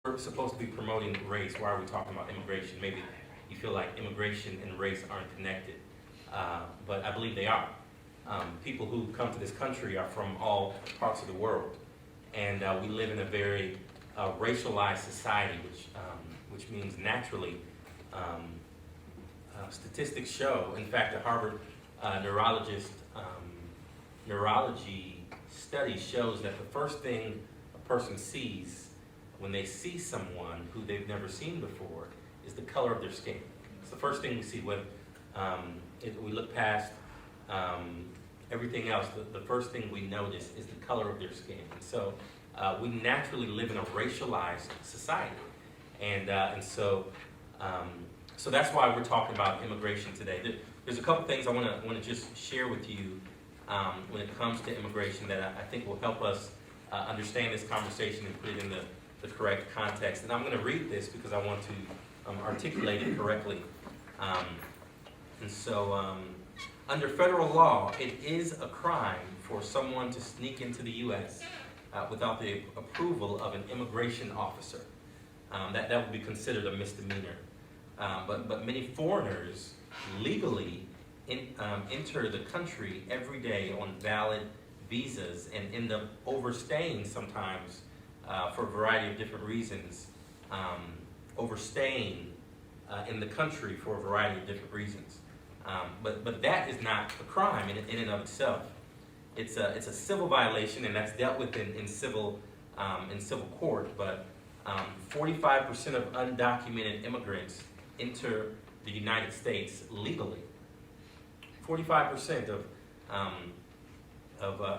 we're supposed to be promoting race. Why are we talking about immigration? Maybe you feel like immigration and race aren't connected, but I believe they are. People who come to this country are from all parts of the world, and we live in a very racialized society, which means naturally, statistics show. In fact, a Harvard neurology study shows that the first thing a person sees when they see someone who they've never seen before is the color of their skin. It's the first thing we see. When we look past everything else, the first thing we notice is the color of their skin. And so we naturally live in a racialized society. And so that's why we're talking about immigration today. There's a couple things I want to just share with you when it comes to immigration that I think will help us understand this conversation and put it in the correct context. And I'm going to read this because I want to articulate it correctly. Under federal law, it is a crime for someone to sneak into the U.S. Without the approval of an immigration officer. That would be considered a misdemeanor. But many foreigners legally enter the country every day on valid visas and end up overstaying sometimes for a variety of different reasons, overstaying in the country for a variety of different reasons. But that is not a crime in and of itself. It's a civil violation, and that's dealt with in civil court. But 45% of undocumented immigrants enter the United States legally. 45% of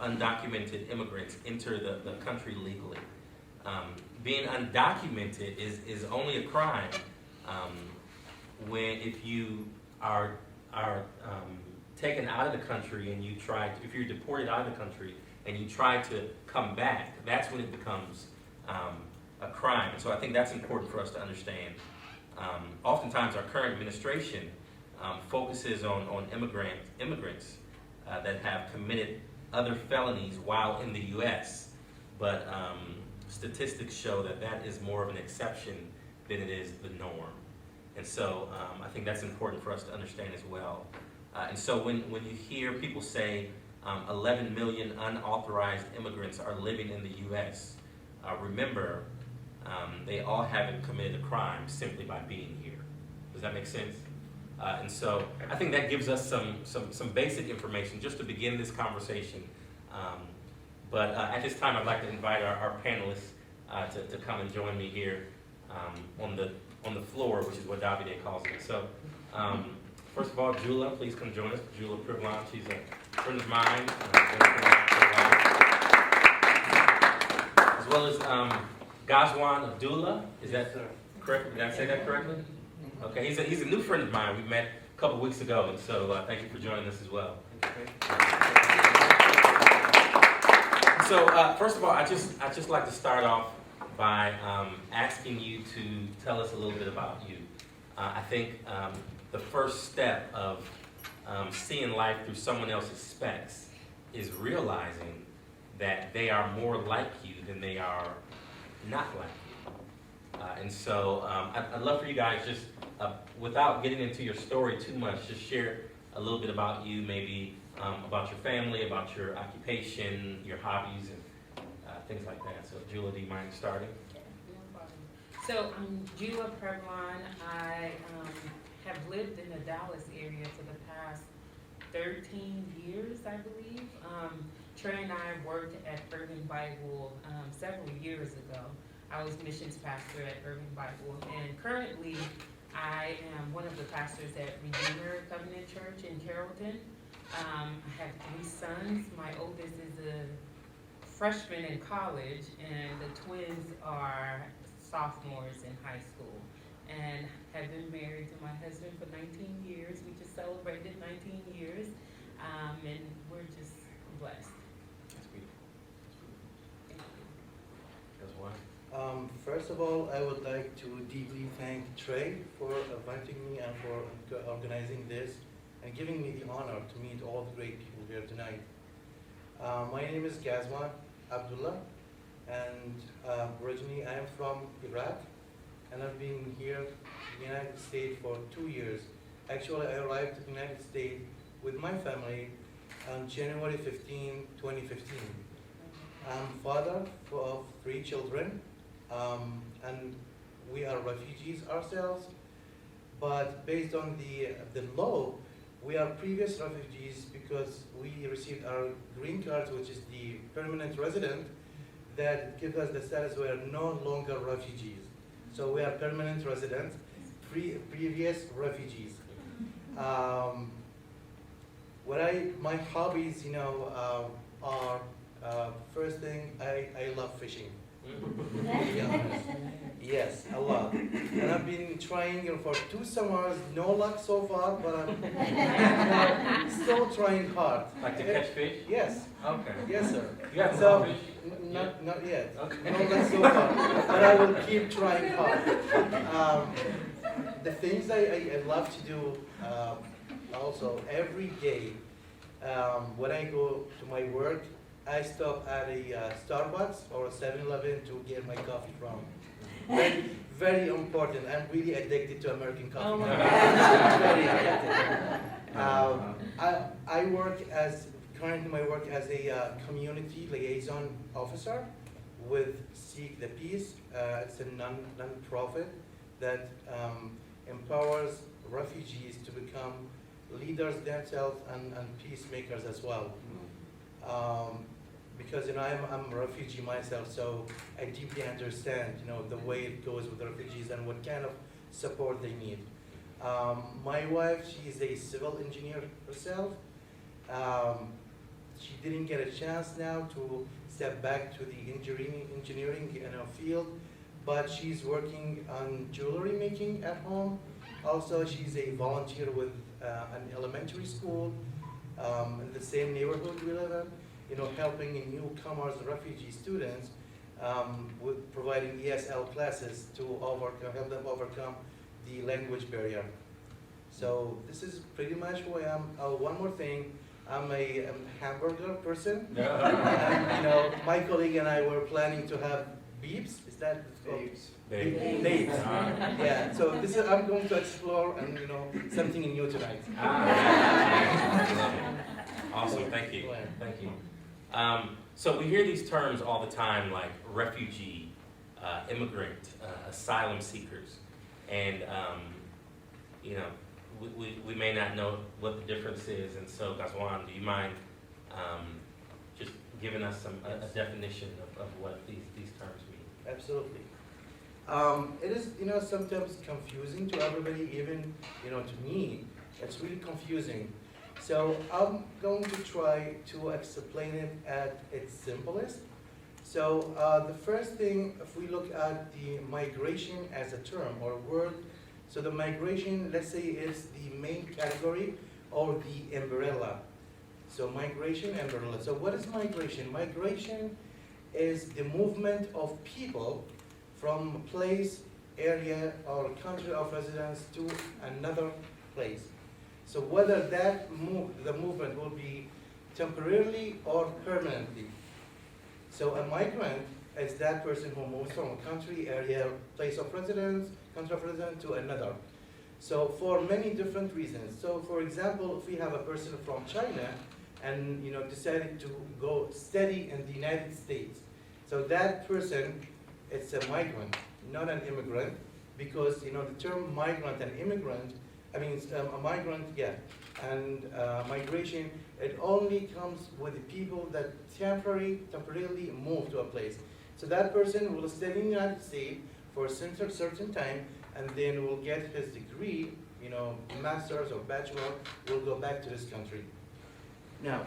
undocumented immigrants enter the country legally. Being undocumented is only a crime if you are taken out of the country and if you're deported out of the country and you try to come back, that's when it becomes a crime. And so I think that's important for us to understand. Oftentimes our current administration focuses on immigrants that have committed other felonies while in the U.S., but statistics show that is more of an exception than it is the norm. And so I think that's important for us to understand as well. And so when you hear people say 11 million unauthorized immigrants are living in the U.S., remember, they all haven't committed a crime simply by being here. Does that make sense? And so I think that gives us some basic information just to begin this conversation. But at this time, I'd like to invite our panelists to come and join me here on the floor, which is what Davide calls it. So first of all, Jula, please come join us. Jula Privlan, she's a friend of mine, as well as Gazwan Abdullah. Is that correct? Did I say that correctly? Okay, he's a new friend of mine. We met a couple weeks ago, and so thank you for joining us as well. So first of all, I just like to start off by asking you to tell us a little bit about you. I think the first step of seeing life through someone else's specs is realizing that they are more like you than they are not like you. And so I'd love for you guys just, without getting into your story too much, just share a little bit about you, maybe about your family, about your occupation, your hobbies, and things like that. So Jula, do you mind starting? Yeah, no problem. So I'm Jula Prevlon. I have lived in the Dallas area for the past 13 years, I believe. Trey and I worked at Urban Bible several years ago. I was missions pastor at Urban Bible, and currently I am one of the pastors at Redeemer Covenant Church in Carrollton. I have 3 sons. My oldest is a freshman in college, and the twins are sophomores in high school, and have been married to my husband for 19 years. We just celebrated 19 years, and we're just blessed. That's beautiful. Thank you. That's why. First of all, I would like to deeply thank Trey for inviting me and for organizing this and giving me the honor to meet all the great people here tonight. My name is Gazwan Abdullah, and originally I am from Iraq, and I've been here in the United States for 2 years. Actually, I arrived in the United States with my family on January 15, 2015. I'm father of 3 children, and we are refugees ourselves. But based on the law, we are previous refugees because we received our green cards, which is the permanent resident, that gives us the status we are no longer refugees. So we are permanent residents, previous refugees. My hobbies, are first thing, I love fishing. To be honest. Yes, a lot. And I've been trying for 2 summers, no luck so far, but I'm still trying hard. Like to catch fish? Yes, Okay. yes, sir. You have So, fish? not yet. Okay. No luck so far, but I will keep trying hard. The things I love to do also every day, when I go to my work, I stop at a Starbucks or a 7-Eleven to get my coffee from. Very, very important. I'm really addicted to American coffee. Oh my Very addicted. Currently my work as a community liaison officer with Seek the Peace. It's a non-profit that empowers refugees to become leaders themselves and peacemakers as well. Because I'm a refugee myself, so I deeply understand the way it goes with refugees and what kind of support they need. My wife, she is a civil engineer herself. She didn't get a chance now to step back to the engineering field, but she's working on jewelry making at home. Also, she's a volunteer with an elementary school in the same neighborhood we live in. Helping newcomers, refugee students, with providing ESL classes to help them overcome the language barrier. So this is pretty much who I am. One more thing, I'm a hamburger person. And, my colleague and I were planning to have beeps. Is that Babes. Babes. Yeah. So I'm going to explore and something new tonight. Awesome, thank you, thank you. So we hear these terms all the time, like refugee, immigrant, asylum seekers, and we may not know what the difference is. And so, Ghazwan, do you mind just giving us a definition of what these terms mean? Absolutely. It is sometimes confusing to everybody, even to me. It's really confusing. So I'm going to try to explain it at its simplest. So the first thing, if we look at the migration as a term or word, so the migration, let's say, is the main category or the umbrella. So migration, umbrella. So what is migration? Migration is the movement of people from place, area, or country of residence to another place. So whether the movement will be temporarily or permanently. So a migrant is that person who moves from a country, area, place of residence, country of residence to another. So for many different reasons. So for example, if we have a person from China and decided to go study in the United States, so that person, it's a migrant, not an immigrant, because the term migrant and immigrant, a migrant, yeah, and migration, it only comes with the people that temporarily move to a place. So that person will stay in the United States for a certain time, and then will get his degree, master's or bachelor, will go back to his country. Now,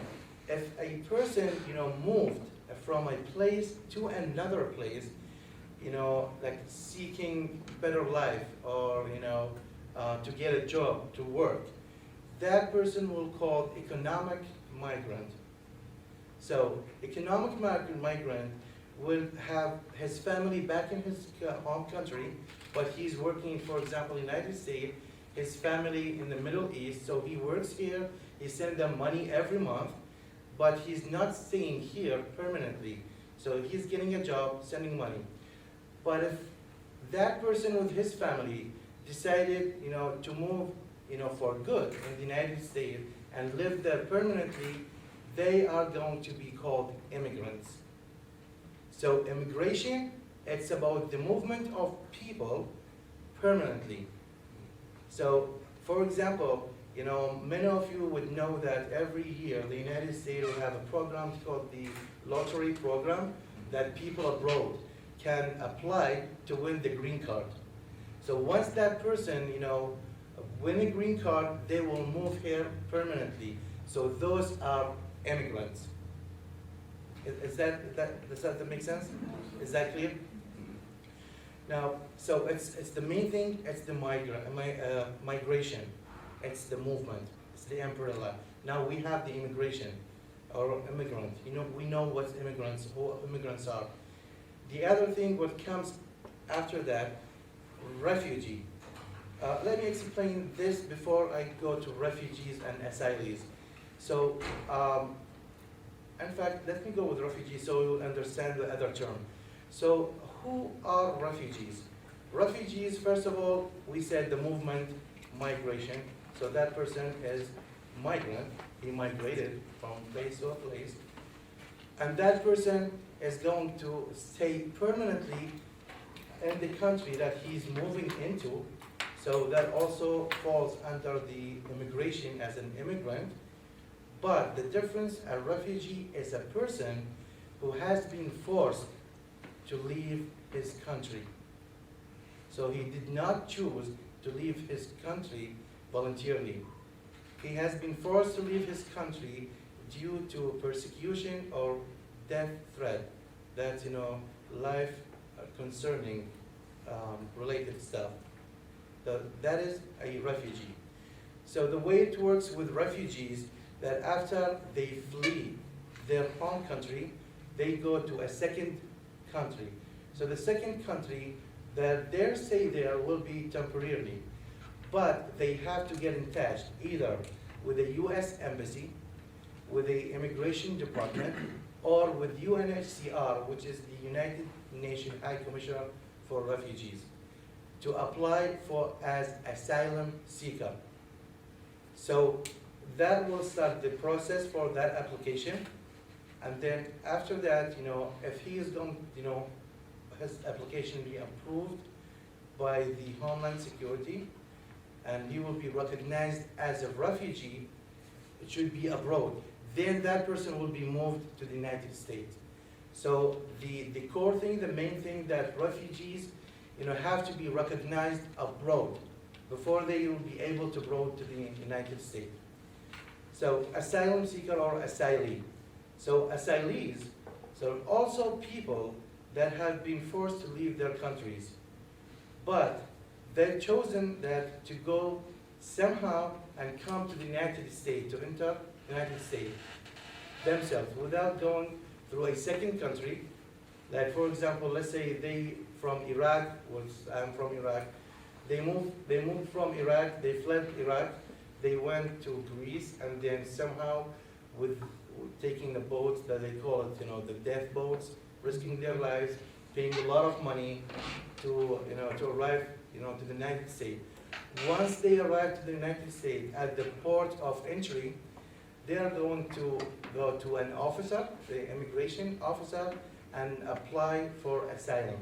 if a person, moved from a place to another place, like seeking better life or, to get a job, to work, that person will call economic migrant. So economic migrant will have his family back in his home country, but he's working, for example, in the United States, his family in the Middle East, so he works here, he sends them money every month, but he's not staying here permanently. So he's getting a job, sending money. But if that person with his family decided, to move, for good in the United States and live there permanently, they are going to be called immigrants. So immigration, it's about the movement of people permanently. So, for example, many of you would know that every year the United States will have a program called the lottery program that people abroad can apply to win the green card. So once that person, win a green card, they will move here permanently. So those are immigrants. Does that make sense? Is that clear? Now, so it's the main thing, it's the migration, it's the movement, it's the umbrella. Now we have the immigration, or immigrant. We know what who immigrants are. The other thing, what comes after that, refugee. Let me explain this before I go to refugees and asylees. So, in fact, let me go with refugees so you'll understand the other term. So, who are refugees? Refugees, first of all, we said the movement, migration. So that person is migrant. He migrated from place to place. And that person is going to stay permanently in the country that he's moving into. So that also falls under the immigration as an immigrant. But the difference, a refugee is a person who has been forced to leave his country. So he did not choose to leave his country voluntarily. He has been forced to leave his country due to persecution or death threat. That's, life concerning related stuff. That is a refugee. So the way it works with refugees, that after they flee their home country, they go to a second country. So the second country, their stay there will be temporarily, but they have to get in touch either with the U.S. Embassy, with the Immigration Department, or with UNHCR, which is the United Nations High Commissioner for Refugees, to apply for as asylum seeker. So that will start the process for that application. And then after that, if he is going, his application be approved by the Homeland Security, and he will be recognized as a refugee, it should be abroad. Then that person will be moved to the United States. So the core thing, the main thing, that refugees, have to be recognized abroad before they will be able to go to the United States. So asylum seeker or asylee. So asylees, so also people that have been forced to leave their countries, but they've chosen that to go somehow and come to the United States, to enter the United States themselves without going through a second country. Like, for example, let's say they from Iraq, I'm from Iraq, they moved from Iraq, they fled Iraq, they went to Greece, and then somehow with taking the boats that they call it, the death boats, risking their lives, paying a lot of money to arrive, to the United States. Once they arrive to the United States, at the port of entry, they are going to go to an officer, the immigration officer, and apply for asylum.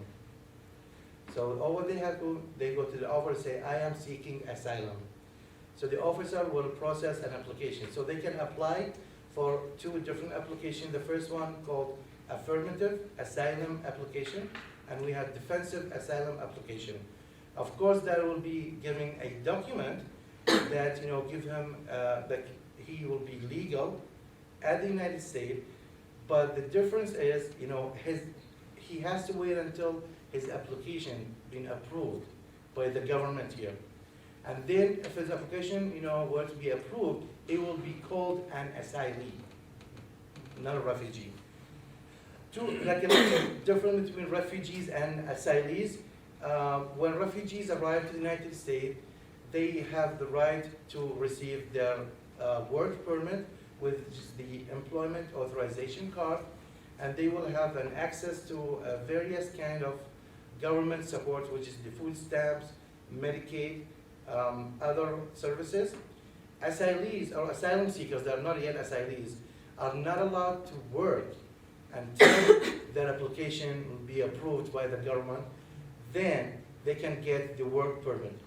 So all they have to, they go to the officer and say, I am seeking asylum. So the officer will process an application. So they can apply for two different applications. The first one called affirmative asylum application, and we have defensive asylum application. Of course, that will be giving a document that give him that he will be legal at the United States. But the difference is, he has to wait until his application been approved by the government here. And then if his application, were to be approved, it will be called an asylee, not a refugee. Like a difference between refugees and asylees. When refugees arrive to the United States, they have the right to receive their work permit with the employment authorization card, and they will have an access to various kind of government support, which is the food stamps, Medicaid, other services. Asylees or asylum seekers that are not yet asylees are not allowed to work until their application will be approved by the government. Then they can get the work permit.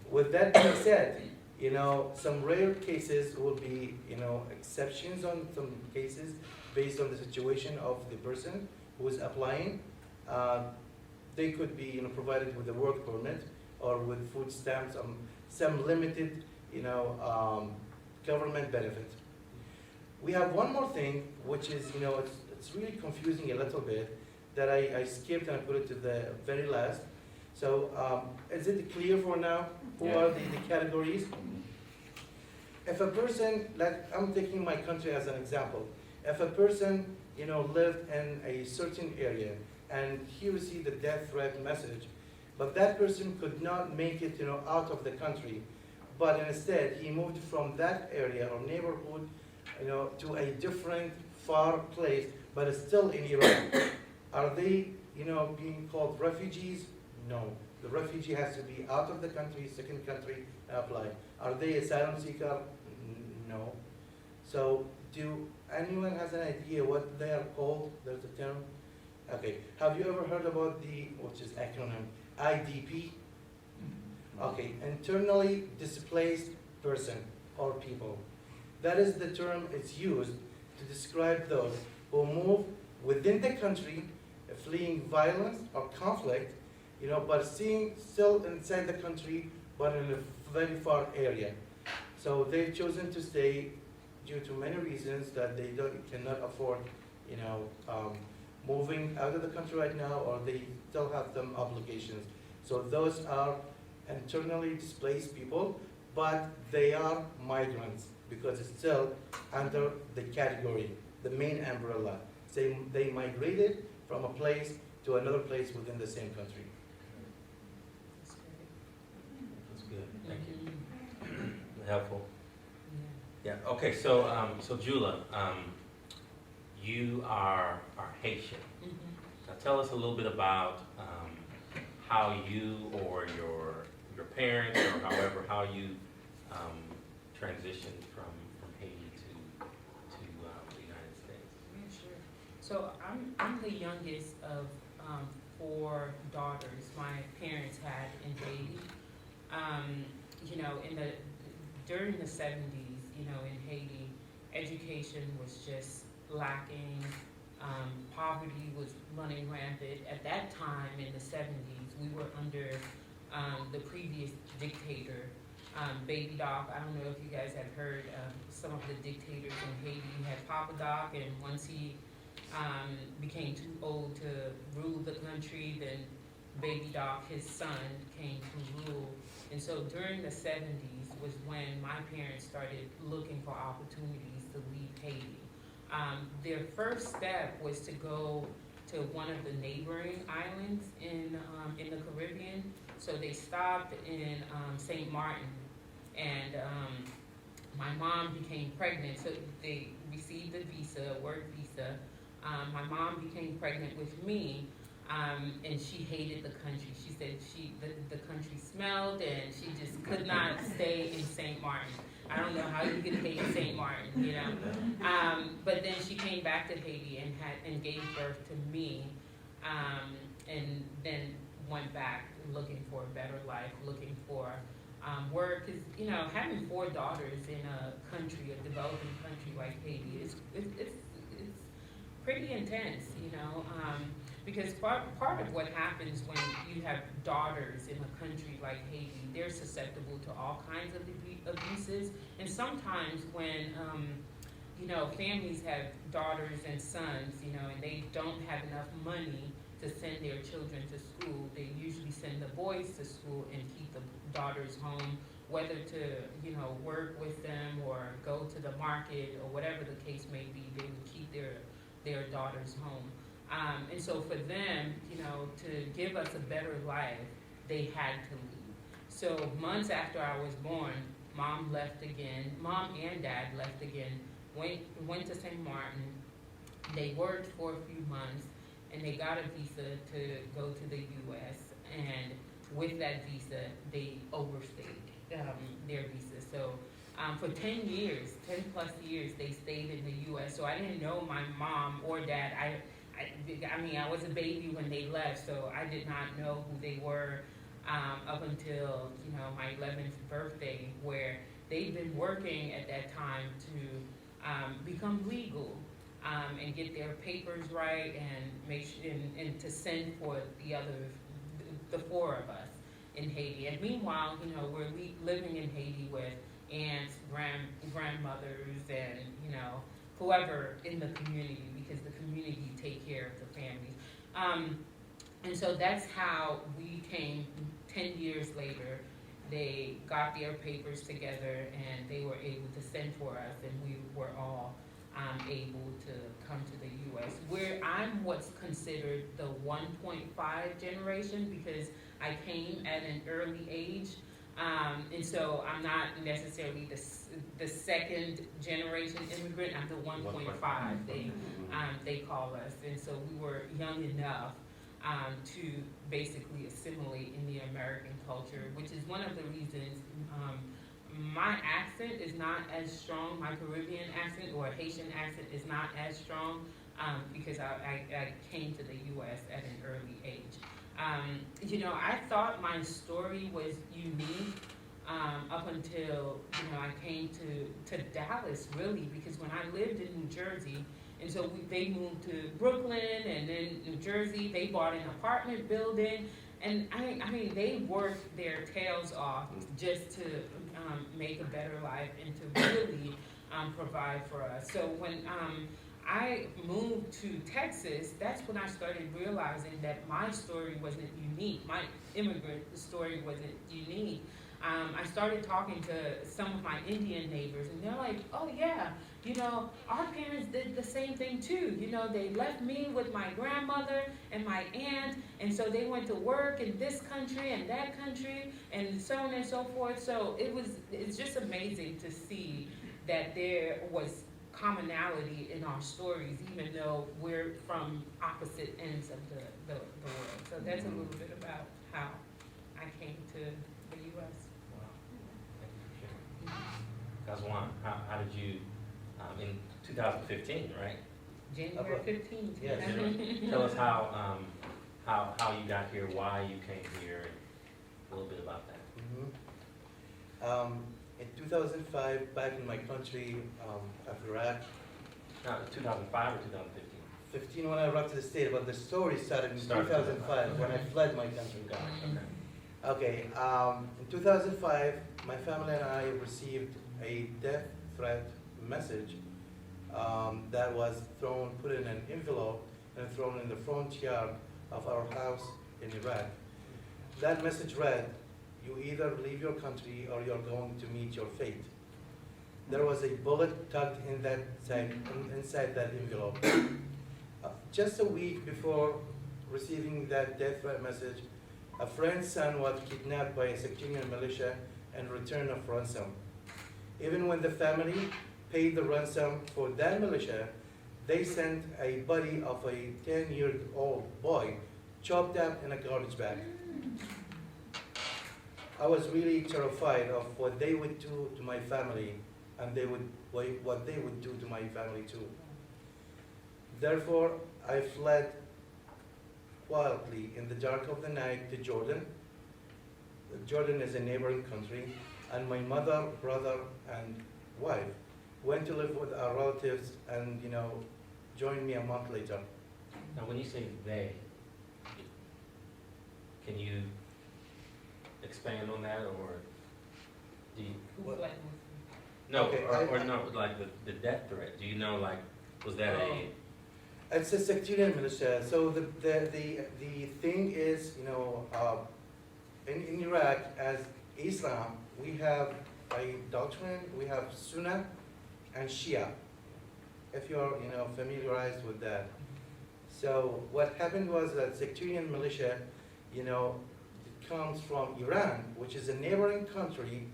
With that being said, some rare cases will be, exceptions on some cases based on the situation of the person who is applying. They could be, provided with a work permit or with food stamps, some limited, government benefit. We have one more thing, which is, it's really confusing a little bit, that I skipped and I put it to the very last. So, is it clear for now? Who are the categories? If a person, like I'm taking my country as an example, if a person, lived in a certain area and he received a death threat message, but that person could not make it, out of the country, but instead he moved from that area or neighborhood, to a different far place, but it's still in Iran. Are they, being called refugees? No. The refugee has to be out of the country, second country, and apply. Are they asylum seeker? No. So, do anyone has an idea what they are called? There's a term. Okay. Have you ever heard about which is acronym, IDP? Okay. Internally displaced person or people. That is the term it's used to describe those who move within the country, fleeing violence or conflict, but still inside the country, but in a very far area. So they've chosen to stay due to many reasons that they cannot afford, moving out of the country right now, or they still have some obligations. So those are internally displaced people, but they are migrants because it's still under the category, the main umbrella. They migrated from a place to another place within the same country. That's great. That's good, thank you. Mhm. Helpful. Yeah. Yeah, okay, so Jula, you are Haitian. Mhm. Now tell us a little bit about how you or your parents, or however, how you transitioned from Haiti to the United States. Yeah, sure. So I'm the youngest of 4 daughters my parents had in Haiti. During the 70s, in Haiti, education was just lacking. Poverty was running rampant. At that time, in the 70s, we were under the previous dictator, Baby Doc. I don't know if you guys have heard some of the dictators in Haiti. You had Papa Doc, and once he became too old to rule the country, then Baby Doc, his son, came to rule. And so during the 70s was when my parents started looking for opportunities to leave Haiti. Their first step was to go to one of the neighboring islands in the Caribbean. So they stopped in St. Martin, and my mom became pregnant. So they received a visa, a work visa. My mom became pregnant with me, and she hated the country. She said the country smelled, and she just could not stay in St. Martin. I don't know how you could hate St. Martin, But then she came back to Haiti and gave birth to me, and then went back looking for a better life, looking for work. Because having 4 daughters in a country, a developing country like Haiti, it's pretty intense, because part of what happens when you have daughters in a country like Haiti, they're susceptible to all kinds of abuses. And sometimes when, families have daughters and sons, and they don't have enough money to send their children to school, they usually send the boys to school and keep the daughters home, whether to, work with them or go to the market or whatever the case may be. They would keep their daughters home. And so for them, to give us a better life, they had to leave. So months after I was born, Mom and Dad left again, went to St. Martin, They worked for a few months, and they got a visa to go to the U.S., and with that visa, they overstayed their visa. So for 10 years, 10 plus years, they stayed in the U.S. So I didn't know my mom or dad. I mean, I was a baby when they left, so I did not know who they were up until, my 11th birthday, where they'd been working at that time to become legal and get their papers right and make sure, and to send for the four of us in Haiti. And meanwhile, we're living in Haiti with aunts, grandmothers, and whoever in the community, because the community take care of the families. And so that's how we came 10 years later. They got their papers together and they were able to send for us, and we were all able to come to the U.S. Where I'm what's considered the 1.5 generation, because I came at an early age. And so I'm not necessarily the second generation immigrant. I'm the 1.5. They call us, and so we were young enough to basically assimilate in the American culture, which is one of the reasons my accent is not as strong. My Caribbean accent or Haitian accent is not as strong because I came to the U.S. at an early age. I thought my story was unique up until, I came to Dallas, really, because when I lived in New Jersey, and so they moved to Brooklyn and then New Jersey, they bought an apartment building, and I mean, they worked their tails off just to make a better life and to really provide for us. So when I moved to Texas, that's when I started realizing that my story wasn't unique. My immigrant story wasn't unique. I started talking to some of my Indian neighbors, and they're like, oh yeah, our parents did the same thing too. They left me with my grandmother and my aunt, and so they went to work in this country and that country, and so on and so forth. So it's just amazing to see that there was commonality in our stories, even though we're from opposite ends of the world. So that's a little bit about how I came to the U.S. Wow. Thank you for sharing. Kazwan, how did you, in 2015, right? January 15th. Yes. Tell us how you got here, why you came here, a little bit about that. In 2005, back in my country of Iraq, Now, 2005 or 2015? 15 when I arrived to the state, but the story started in 2005 when I fled my country. Okay. Okay, in 2005, my family and I received a death threat message that was put in an envelope and thrown in the front yard of our house in Iraq. That message read, "You either leave your country or you're going to meet your fate." There was a bullet tucked in inside that envelope. Just a week before receiving that death threat message, a friend's son was kidnapped by a sectarian militia and returned of ransom. Even when the family paid the ransom for that militia, they sent a body of a 10-year-old boy chopped up in a garbage bag. I was really terrified of what they would do to my family, and what they would do to my family too. Therefore, I fled quietly in the dark of the night to Jordan. Jordan is a neighboring country, and my mother, brother, and wife went to live with our relatives and, joined me a month later. Now, when you say they, can you expand on that, or do you? Who What? fled? No, Okay, or no, like the death threat. Do you know, like, was that It's a sectarian militia. So the thing is, in Iraq, as Islam, we have a doctrine. We have Sunnah and Shia. If you're, familiarized with that. So what happened was that sectarian militia, it comes from Iran, which is a neighboring country,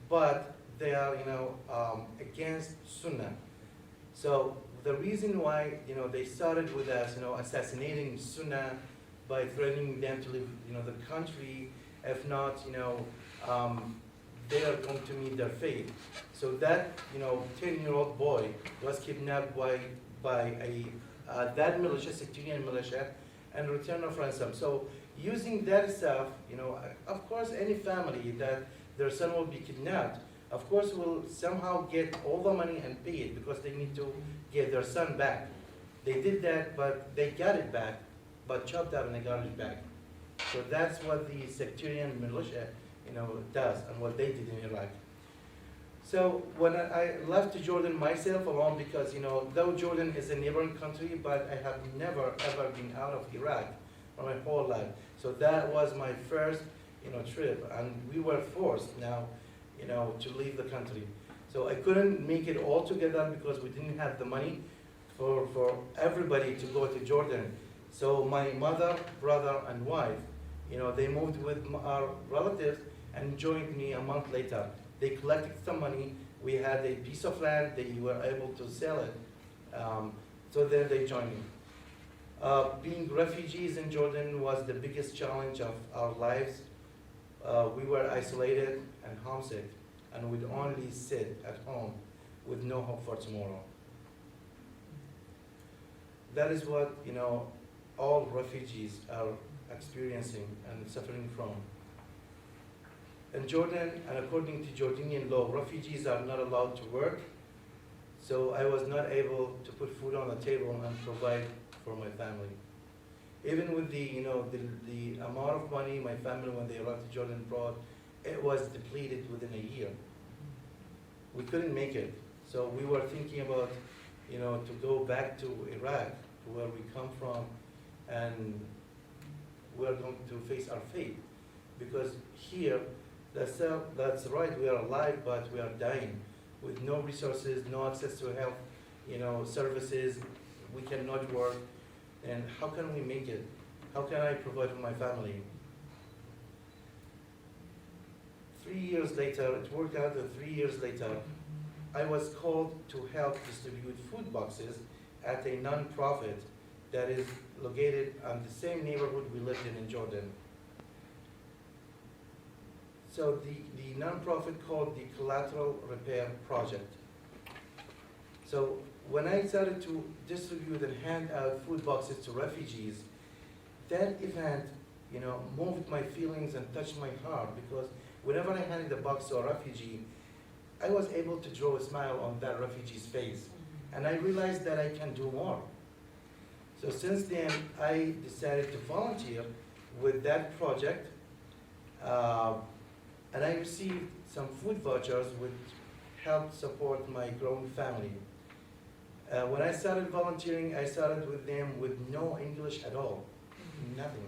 but they are, against Sunnah. So the reason why, they started with us, assassinating Sunnah by threatening them to leave, the country. If not, they are going to meet their fate. So that, 10-year-old boy was kidnapped by that militia, sectarian militia, and return of ransom. So using that stuff, of course, any family that their son will be kidnapped, of course, will somehow get all the money and pay it because they need to get their son back. They did that, but they got it back, but chopped up and they got it back. So that's what the sectarian militia, does and what they did in Iraq. So when I left to Jordan myself alone, because though Jordan is a neighboring country, but I have never ever been out of Iraq for my whole life. So that was my first, trip, and we were forced now, to leave the country. So I couldn't make it all together because we didn't have the money for everybody to go to Jordan. So my mother, brother, and wife, they moved with our relatives and joined me a month later. They collected some money. We had a piece of land. They were able to sell it. So then they joined me. Being refugees in Jordan was the biggest challenge of our lives. We were isolated and homesick, and would only sit at home with no hope for tomorrow. That is what, all refugees are experiencing and suffering from. In Jordan, and according to Jordanian law, refugees are not allowed to work. So I was not able to put food on the table and provide for my family. Even with the amount of money my family, when they arrived to Jordan, brought, it was depleted within a year. We couldn't make it. So we were thinking about, to go back to Iraq, to where we come from, and we're going to face our fate. Because here, that's right, we are alive, but we are dying with no resources, no access to health, services. We cannot work. And how can we make it? How can I provide for my family? 3 years later, it worked out that 3 years later, I was called to help distribute food boxes at a non-profit that is located in the same neighborhood we lived in Jordan. So the non-profit called the Collateral Repair Project. So when I started to distribute and hand out food boxes to refugees, that event, moved my feelings and touched my heart, because whenever I handed a box to a refugee, I was able to draw a smile on that refugee's face. And I realized that I can do more. So since then, I decided to volunteer with that project, and I received some food vouchers which helped support my growing family. When I started volunteering, I started with them with no English at all, nothing.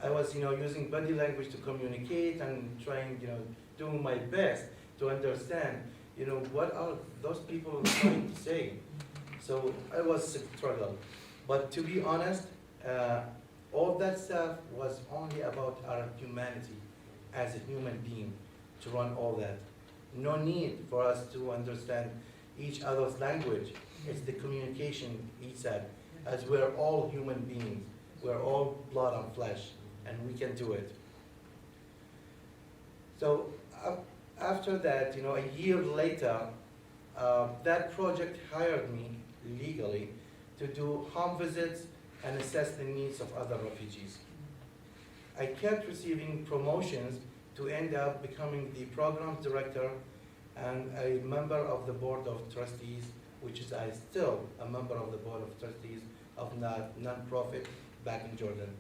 I was, using body language to communicate and trying, doing my best to understand, what are those people trying to say. So I was struggling. But to be honest, all that stuff was only about our humanity as a human being to run all that. No need for us to understand each other's language. It's the communication, he said, as we're all human beings. We're all blood and flesh, and we can do it. So after that, a year later, that project hired me legally to do home visits and assess the needs of other refugees. I kept receiving promotions to end up becoming the program director and a member of the board of trustees, which is I still a member of the board of trustees of non-profit back in Jordan.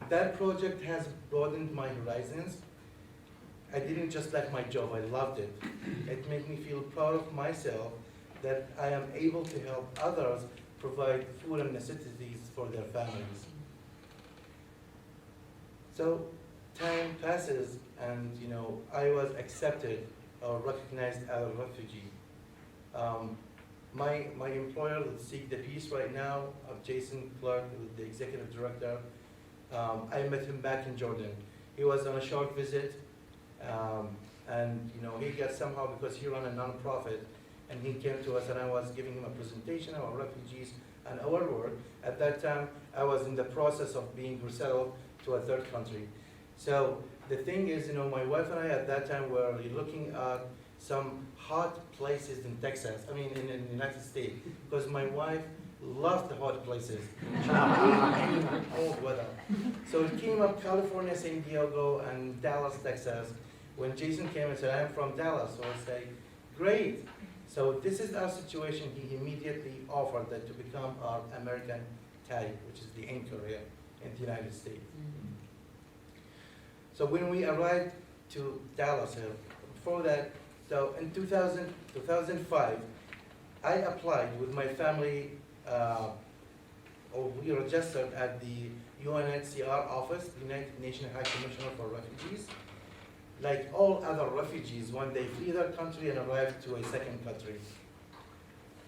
That project has broadened my horizons. I didn't just like my job, I loved it. It made me feel proud of myself that I am able to help others provide food and necessities for their families. So time passes, and I was accepted or recognized as a refugee. My employer, Seek the Peace right now, of Jason Clark, the executive director, I met him back in Jordan. He was on a short visit, and he got somehow, because he ran a non-profit, and he came to us, and I was giving him a presentation about refugees and our work. At that time, I was in the process of being resettled to a third country. So the thing is, my wife and I at that time were looking at some hot places in Texas, in the United States, because my wife loves the hot places. She hates any cold weather. So it came up California, San Diego, and Dallas, Texas. When Jason came and said, I'm from Dallas, so I say, great. So this is our situation. He immediately offered that to become our American tag, which is the anchor here in the United States. So when we arrived to Dallas, before that, so in 2005, I applied with my family, or we registered at the UNHCR office, the United Nations High Commissioner for Refugees. Like all other refugees, when they flee their country and arrive to a second country.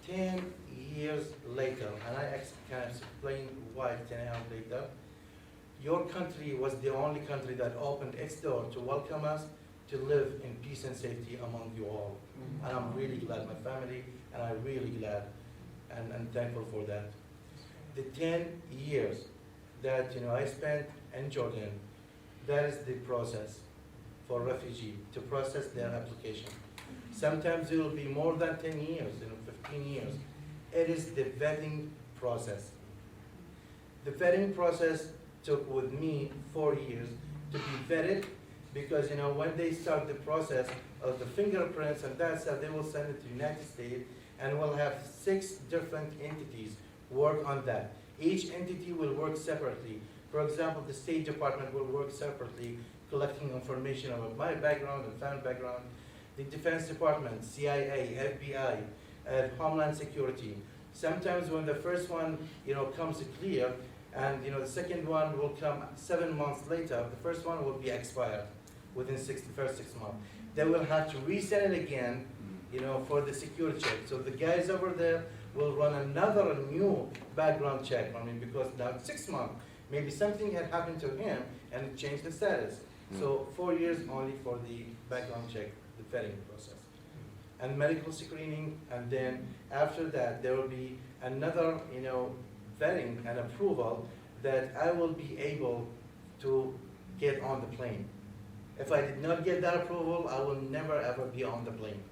10 years later, and I can explain why 10 years later, your country was the only country that opened its door to welcome us to live in peace and safety among you all. And I'm really glad, my family, and I'm really glad and thankful for that. The 10 years that I spent in Jordan, that is the process for refugee to process their application. Sometimes it will be more than 10 years, 15 years. It is the vetting process. The vetting process took with me 4 years to be vetted because when they start the process of the fingerprints and that stuff, they will send it to the United States and we'll have 6 different entities work on that. Each entity will work separately. For example, the State Department will work separately, collecting information about my background and family background. The Defense Department, CIA, FBI, and Homeland Security. Sometimes when the first one, comes clear, and the second one will come 7 months later, the first one will be expired within the first 6 months. They will have to resend it again, for the security check. So the guys over there will run another new background check. Because now it's 6 months. Maybe something had happened to him and it changed the status. So 4 years only for the background check, the vetting process. And medical screening, and then after that, there will be another, vetting and approval that I will be able to get on the plane. If I did not get that approval, I will never ever be on the plane.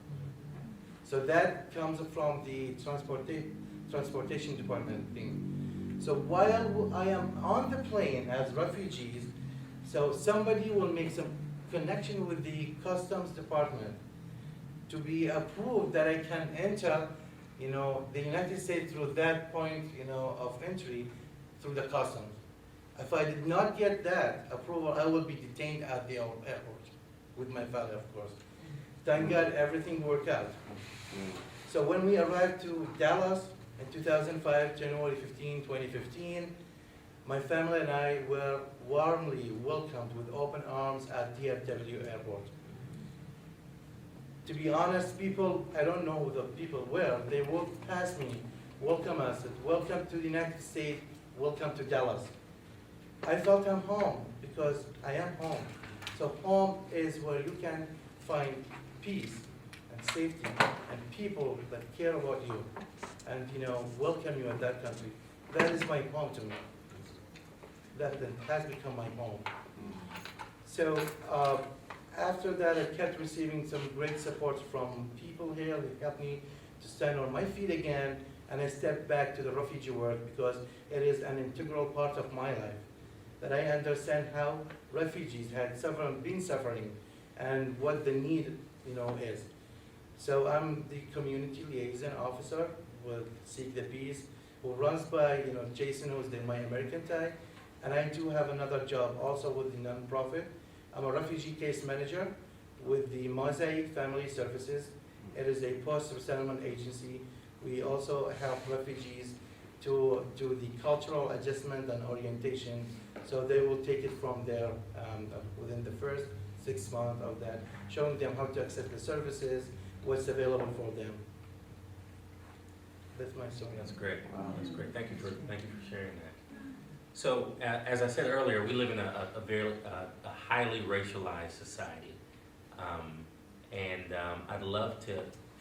So that comes from the transportation department thing. So while I am on the plane as refugees, so somebody will make some connection with the customs department to be approved that I can enter, the United States through that point, of entry through the customs. If I did not get that approval, I will be detained at the airport with my father, of course. Thank God everything worked out. So when we arrived to Dallas in 2005, January 15, 2015, my family and I were warmly welcomed with open arms at DFW Airport. To be honest, I don't know who the people were, they walked past me, welcome us, welcome to the United States, welcome to Dallas. I felt I'm home because I am home. So home is where you can find peace and safety and people that care about you and welcome you in that country. That is my home to me. That has become my home. So after that, I kept receiving some great support from people here that helped me to stand on my feet again, and I stepped back to the refugee work because it is an integral part of my life. That I understand how refugees had been suffering and what the need is. So I'm the community liaison officer with Seek the Peace, who runs by Jason, who's my American tie, and I do have another job also with the nonprofit. I'm a refugee case manager with the Mosaic Family Services. It is a post-resettlement agency. We also help refugees to do the cultural adjustment and orientation, so they will take it from there within the first 6 months of that, showing them how to access the services, what's available for them. That's my story. That's great. Wow, that's great. Thank you for sharing that. So, as I said earlier, we live in a very highly racialized society, and I'd love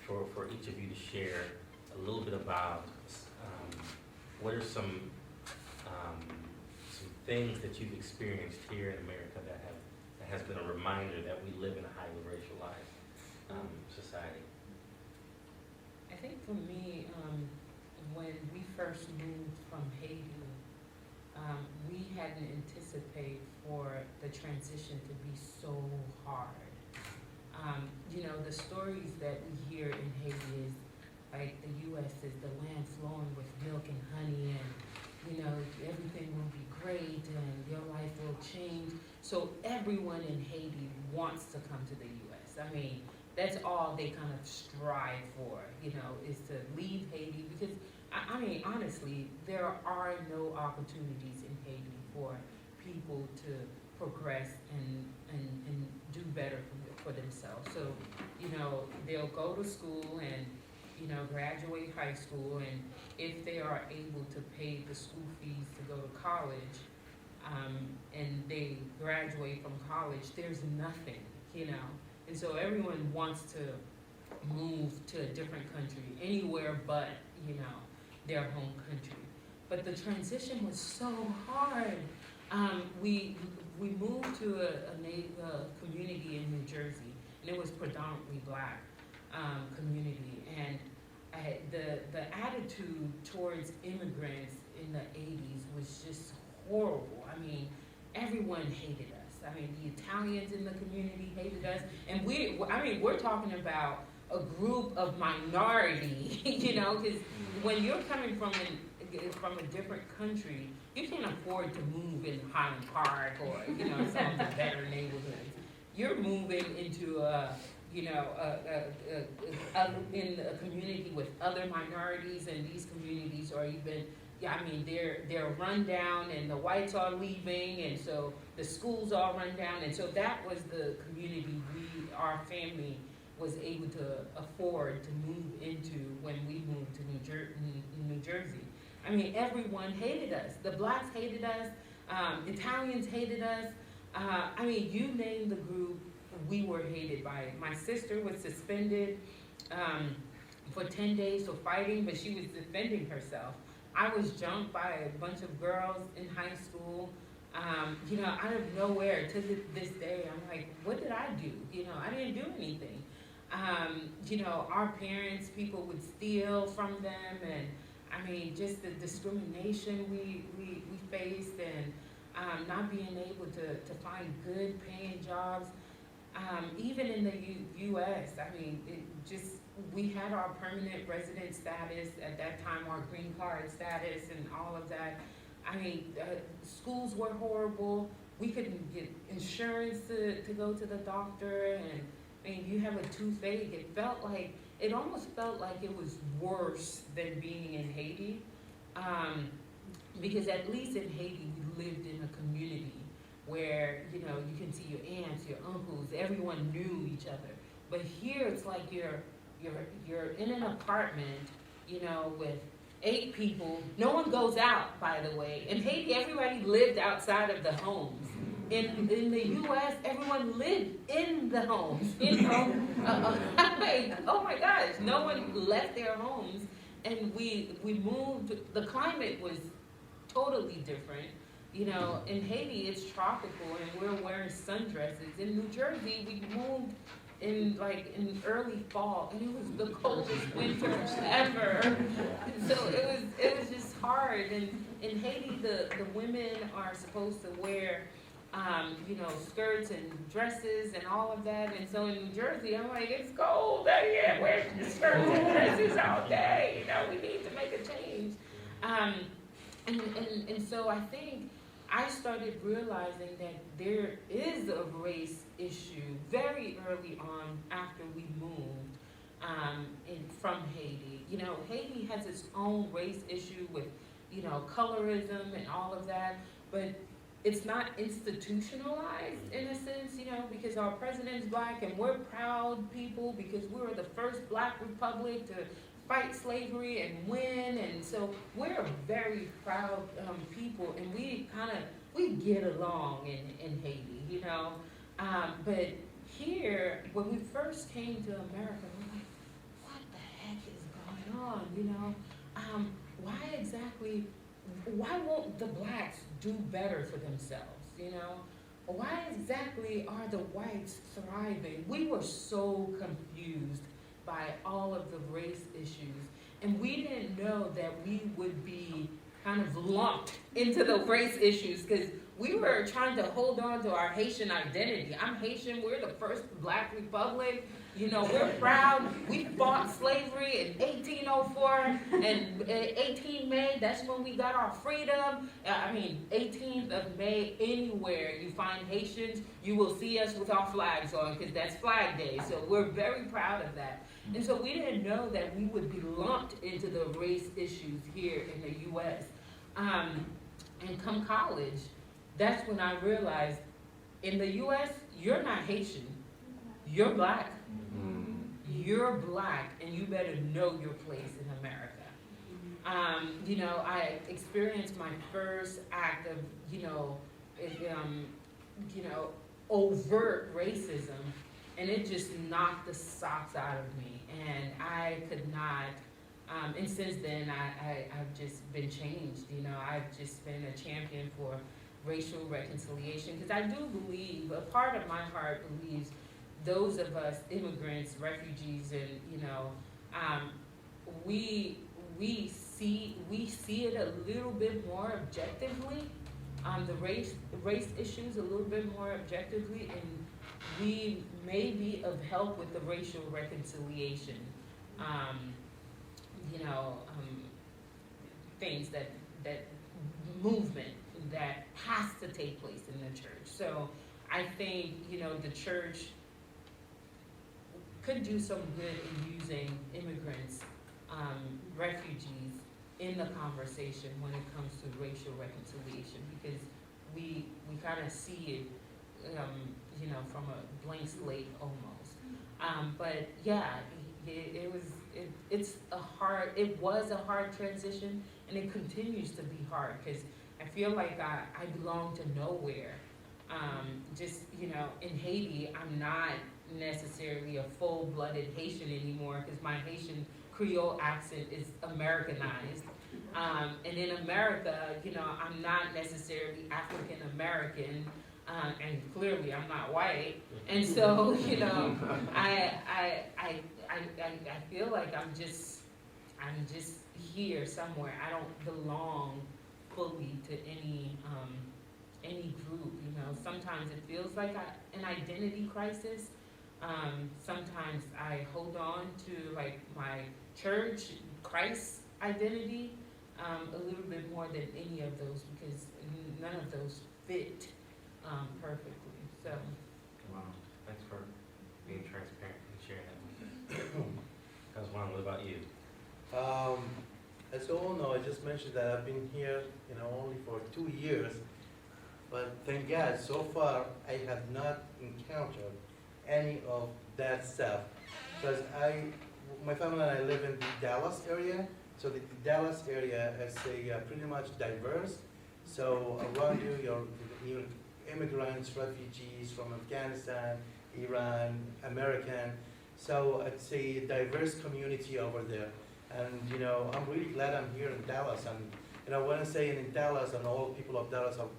for each of you to share a little bit about what are some things that you've experienced here in America that has been a reminder that we live in a highly racialized society. I think for me, when we first moved from Haiti, we hadn't anticipated for the transition to be so hard. You know, the stories that we hear in Haiti is like the U.S. is the land flowing with milk and honey, and you know, everything will be great and your life will change. So everyone in Haiti wants to come to the U.S. I mean, that's all they kind of strive for, you know, is to leave Haiti because, I mean, honestly, there are no opportunities in Haiti for people to progress and do better for themselves. So, you know, they'll go to school and, you know, graduate high school, and if they are able to pay the school fees to go to college, and they graduate from college, there's nothing, you know. And so everyone wants to move to a different country, anywhere but, you know, their home country. But the transition was so hard. We moved to a community in New Jersey, and it was predominantly Black community. And the attitude towards immigrants in the 80s was just horrible. I mean, everyone hated us. I mean, the Italians in the community hated us. And we're talking about a group of minority, you know, because when you're coming from a different country, you can't afford to move in Highland Park or, you know, some of the better neighborhoods. You're moving into in a community with other minorities, and these communities are even, I mean, they're run down, and the whites are leaving, and so the schools are run down, and so that was the community our family was able to afford to move into when we moved to New Jersey. I mean, everyone hated us. The Blacks hated us. Italians hated us. I mean, you name the group, we were hated by it. My sister was suspended for 10 days for fighting, but she was defending herself. I was jumped by a bunch of girls in high school. You know, out of nowhere to this day, I'm like, what did I do? You know, I didn't do anything. You know, our parents, people would steal from them, and I mean, just the discrimination we faced, and not being able to find good paying jobs. Even in the U.S., I mean, we had our permanent resident status at that time, our green card status and all of that. I mean, schools were horrible. We couldn't get insurance to go to the doctor, and I mean, you have a toothache. It almost felt like it was worse than being in Haiti, because at least in Haiti, we lived in a community where, you know, you can see your aunts, your uncles, everyone knew each other. But here, it's like you're in an apartment, you know, with 8 people. No one goes out, by the way. In Haiti, everybody lived outside of the homes. In the U.S., everyone lived in the homes. You know, like, oh my gosh, no one left their homes, and we moved. The climate was totally different. You know, in Haiti, it's tropical, and we're wearing sundresses. In New Jersey, we moved in early fall, and it was the coldest winter ever. So it was just hard. And in Haiti, the women are supposed to wear, you know, skirts and dresses and all of that. And so in New Jersey, I'm like, it's cold. I can't wear skirts and dresses all day. You know, we need to make a change. And so I think I started realizing that there is a race issue very early on after we moved from Haiti. You know, Haiti has its own race issue with, you know, colorism and all of that, but it's not institutionalized in a sense, you know, because our president's Black, and we're proud people because we were the first Black republic to fight slavery and win, and so we're a very proud people, and we get along in Haiti, you know. But here, when we first came to America, we're like, what heck is going on, you know? Why won't the blacks do better for themselves, you know? Why exactly are the whites thriving? We were so confused by all of the race issues, and we didn't know that we would be kind of lumped into the race issues, because we were trying to hold on to our Haitian identity. I'm Haitian, we're the first black republic, you know, we're proud. We fought slavery in 1804, and 18 May, that's when we got our freedom. 18th of May, anywhere you find Haitians, you will see us with our flags on, because that's Flag Day, so we're very proud of that. And so we didn't know that we would be lumped into the race issues here in the U.S. And come college, that's when I realized, in the U.S., you're not Haitian, you're black. You're black, and you better know your place in America. You know, I experienced my first act of, overt racism, and it just knocked the socks out of me, and I could not. And since then, I've just been changed. You know, I've just been a champion for racial reconciliation, because I do believe, a part of my heart believes, those of us immigrants, refugees, and we see it a little bit more objectively, the race issues a little bit more objectively, and we may be of help with the racial reconciliation, things that movement that has to take place in the church. So I think the church could do some good in using immigrants, refugees in the conversation when it comes to racial reconciliation, because we kind of see it, from a blank slate almost. But yeah, it was a hard transition, and it continues to be hard, because I feel like I belong to nowhere. In Haiti, I'm not necessarily a full-blooded Haitian anymore, because my Haitian Creole accent is Americanized. And in America, I'm not necessarily African American, and clearly I'm not white. And so, I feel like I'm just here somewhere. I don't belong fully to any group. Sometimes it feels like an identity crisis. Sometimes I hold on to my church, Christ identity, a little bit more than any of those, because none of those fit perfectly. So. Wow, thanks for being transparent and sharing that. Kaswan, what about you? As you all know, I just mentioned that I've been here, only for 2 years, but thank God, so far, I have not encountered any of that stuff, because my family and I live in the Dallas area, so the Dallas area is pretty much diverse. So around you, you're immigrants, refugees from Afghanistan, Iran, American. So it's a diverse community over there. And I'm really glad I'm here in Dallas. And when I say in Dallas, and all people of Dallas are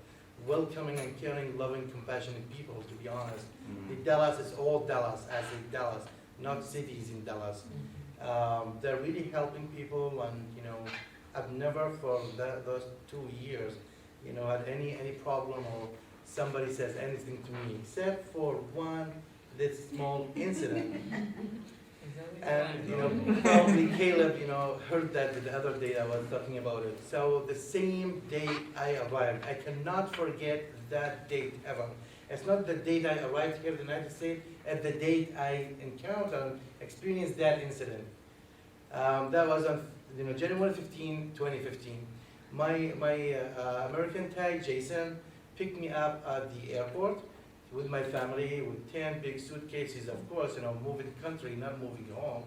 welcoming and caring, loving, compassionate people, to be honest. The Dallas is all Dallas, as in Dallas, not cities in Dallas. They're really helping people, and I've never for those 2 years, had any problem or somebody says anything to me, except for this small incident. And probably Caleb, heard that the other day I was talking about it. So the same day I arrived, I cannot forget that date ever. It's not the date I arrived here in the United States, it's the date I experienced that incident. That was on January 15, 2015. My American tag, Jason, picked me up at the airport with my family, with 10 big suitcases, of course, moving country, not moving home.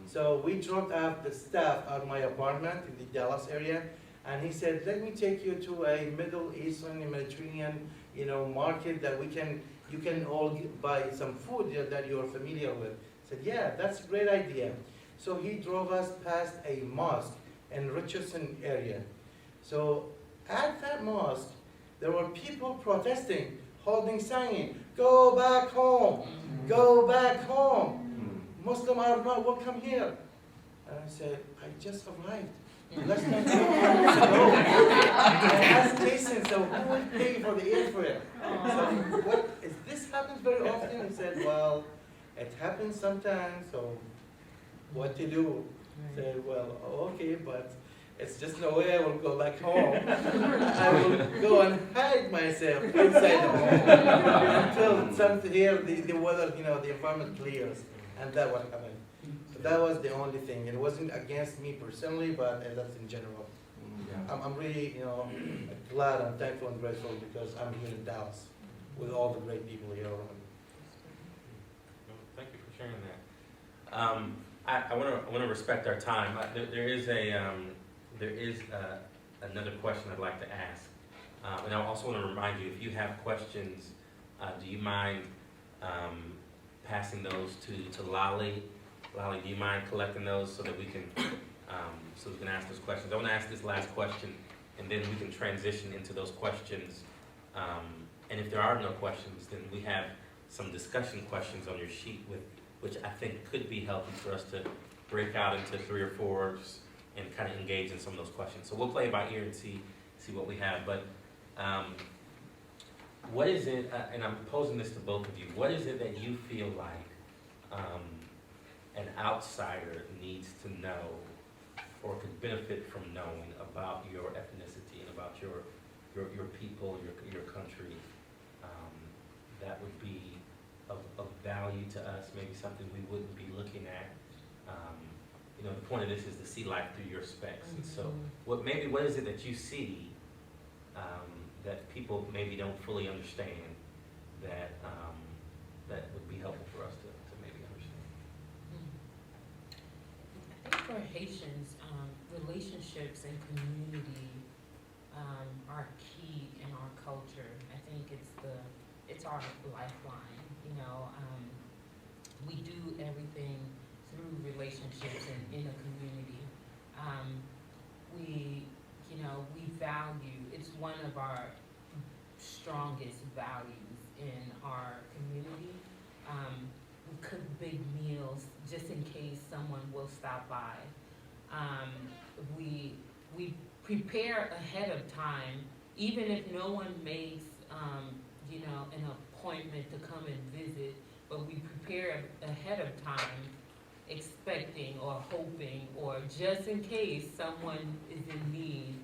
So we dropped off the stuff at my apartment in the Dallas area, and he said, let me take you to a Middle Eastern, Mediterranean, market that you can all buy some food that you're familiar with. I said, yeah, that's a great idea. So he drove us past a mosque in Richardson area. So at that mosque, there were people protesting, holding signs, "Go back home, go back home. Muslims are not welcome here." And I said, "I just arrived. Less than 2 minutes ago." I asked Jason, "So who will pay for the airfare?" So what is this happens very often? He said, "Well, it happens sometimes, so what to do?" I said, "Well, okay, but it's just no way I will go back home. I will go and hide myself inside the home until something here, the weather, the environment clears." And that what happened. So that was the only thing. It wasn't against me personally, but that's in general. I'm really, glad and thankful and grateful because I'm here in Dallas with all the great people here around. Thank you for sharing that. I want to respect our time. There is another question I'd like to ask, and I also want to remind you, if you have questions, do you mind passing those to Lolly? Lolly, do you mind collecting those so that we can ask those questions? I want to ask this last question, and then we can transition into those questions. And if there are no questions, then we have some discussion questions on your sheet, which I think could be helpful for us to break out into 3 or 4 and kind of engage in some of those questions. So we'll play it by ear and see what we have. But what is it, and I'm posing this to both of you, what is it that you feel like an outsider needs to know or could benefit from knowing about your ethnicity and about your people, your country, that would be of value to us, maybe something we wouldn't be looking at? The point of this is to see life through your specs. And so what is it that you see that people maybe don't fully understand that would be helpful for us to maybe understand? I think for Haitians, relationships and community are key in our culture. I think it's our lifeline. We do everything through relationships and in a community. We value, it's one of our strongest values in our community. We cook big meals just in case someone will stop by. We prepare ahead of time, even if no one makes, an appointment to come and visit, but we prepare ahead of time, expecting or hoping, or just in case someone is in need,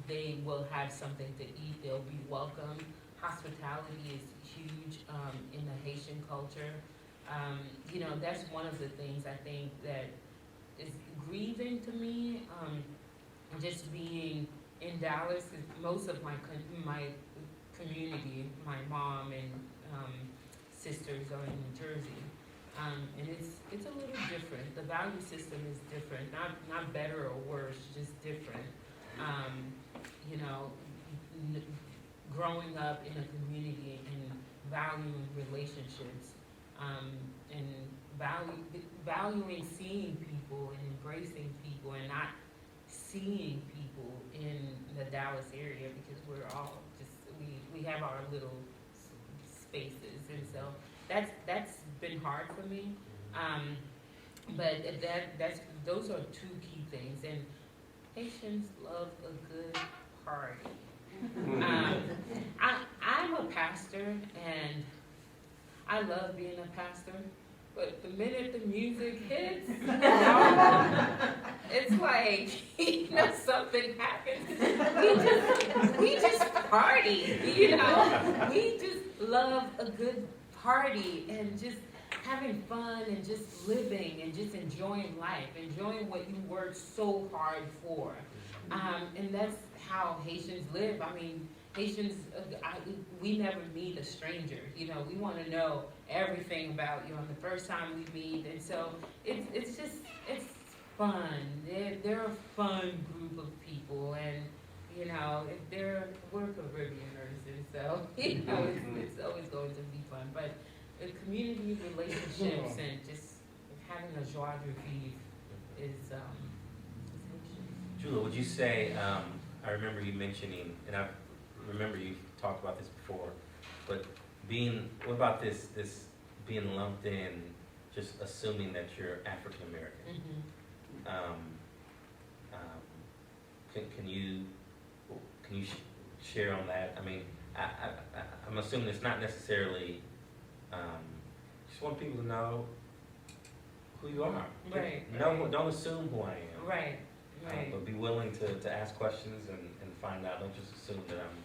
they will have something to eat, they'll be welcome. Hospitality is huge in the Haitian culture. That's one of the things I think that is grieving to me, just being in Dallas, 'cause most of my community, my mom and sisters are in New Jersey. And it's a little different. The value system is different, not better or worse, just different. Growing up in a community and valuing relationships, and valuing seeing people and embracing people, and not seeing people in the Dallas area because we're all we have our little spaces, and so that's been hard for me. But those are 2 key things, and Haitians love a good party. I'm a pastor, and I love being a pastor, but the minute the music hits, it's like, something happens. We just party, We just love a good party and just having fun and just living and just enjoying life, enjoying what you worked so hard for. And that's how Haitians live. I mean, Haitians, we never meet a stranger. We want to know everything about you on the first time we meet, and so it's fun. They're a fun group of people, and we're Caribbeaners, and so it's always going to be fun. But the community relationships and just having a joie de vivre is Haitian. Jula, would you say, I remember you mentioning, and I remember you talked about this before, but what about this being lumped in, just assuming that you're African American? Mm-hmm. Can you share on that? I mean, I'm assuming it's not necessarily, just want people to know who you are. Right. Don't assume who I am. Right. Right. But be willing to ask questions and find out. Don't just assume that I'm.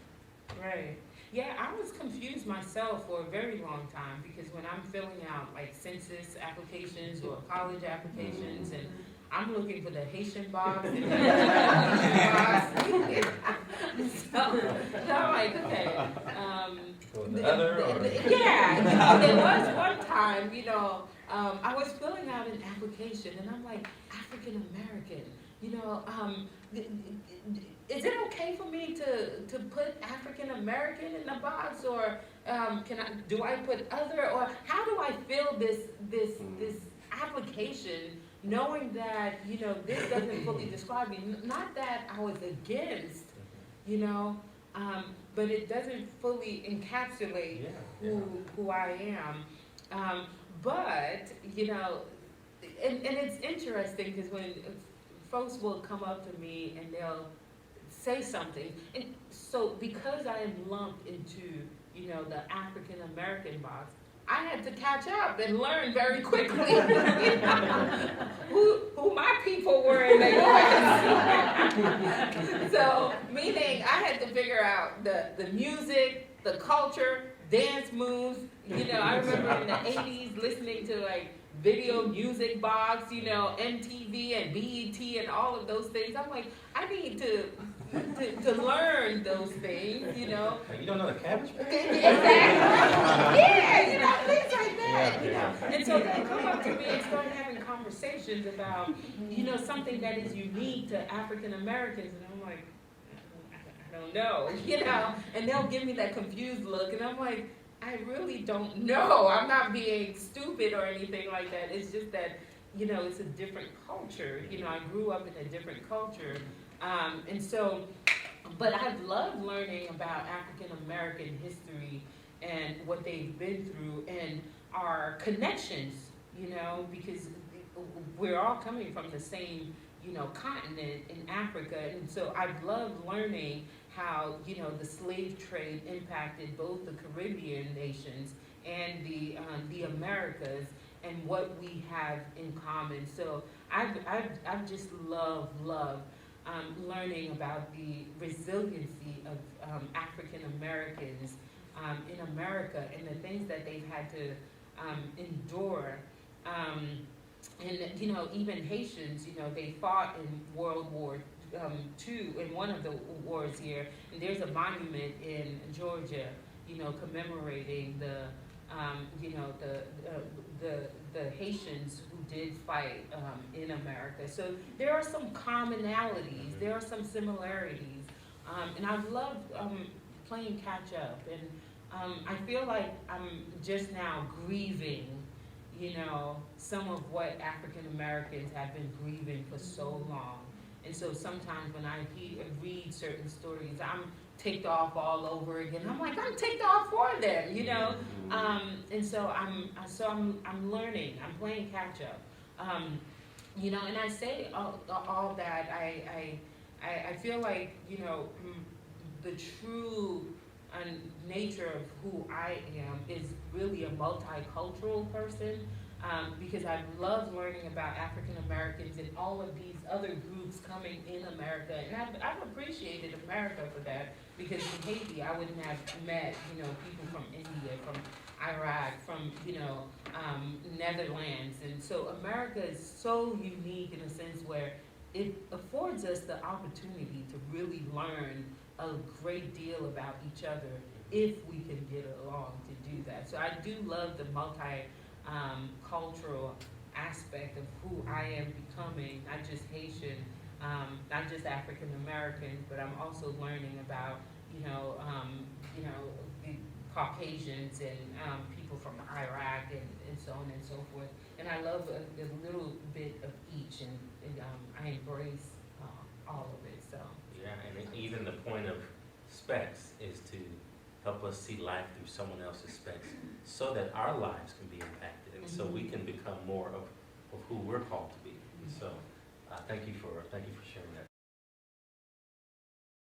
Right. Yeah, I was confused myself for a very long time because when I'm filling out like census applications or college applications and I'm looking for the Haitian box and the Haitian box. So I'm like, okay. Yeah, there was one time, I was filling out an application and I'm like, African American, is it okay for me to put African American in the box, or do I put other, or how do I fill this application knowing that this doesn't fully describe me? Not that I was against, but it doesn't fully encapsulate who I am. But and it's interesting because when folks will come up to me and they'll say something, and so because I am lumped into the African American box, I had to catch up and learn very quickly who my people were in the U.S. So meaning I had to figure out the music, the culture, dance moves. I remember in the 80s listening to like Video Music Box, MTV and BET and all of those things. I'm like, I need to learn those things, You don't know the Cabbage Patch? Exactly. Yeah, things like that, And so they come up to me and start having conversations about, something that is unique to African Americans, and I'm like, I don't know, and they'll give me that confused look, and I'm like, I really don't know. I'm not being stupid or anything like that. It's just that, it's a different culture. I grew up in a different culture. And so, but I've loved learning about African American history and what they've been through and our connections, because we're all coming from the same, continent in Africa. And so I've loved learning how, the slave trade impacted both the Caribbean nations and the Americas and what we have in common. So I've just loved learning about the resiliency of African Americans in America and the things that they've had to endure. And even Haitians, they fought in World War II, in one of the wars here, and there's a monument in Georgia, commemorating the Haitians who did fight in America. So there are some commonalities, there are some similarities, and I've loved playing catch up, and I feel like I'm just now grieving, some of what African Americans have been grieving for so long. And so sometimes when I read certain stories, I'm ticked off all over again. I'm like, I'm ticked off for them, and so I'm learning. I'm playing catch up, and I say all that. I feel like the true nature of who I am is really a multicultural person. Because I love learning about African Americans and all of these other groups coming in America, and I've appreciated America for that, because in Haiti I wouldn't have met people from India, from Iraq, from Netherlands, and so America is so unique in a sense where it affords us the opportunity to really learn a great deal about each other if we can get along to do that. So I do love the cultural aspect of who I am becoming, not just Haitian, not just African American, but I'm also learning about, the Caucasians and, people from Iraq and so on and so forth. And I love a little bit of each and I embrace, all of it, so. Yeah, and even the point of specs is to help us see life through someone else's specs, so that our lives can be impacted, and so we can become more of who we're called to be. And so, thank you for sharing that.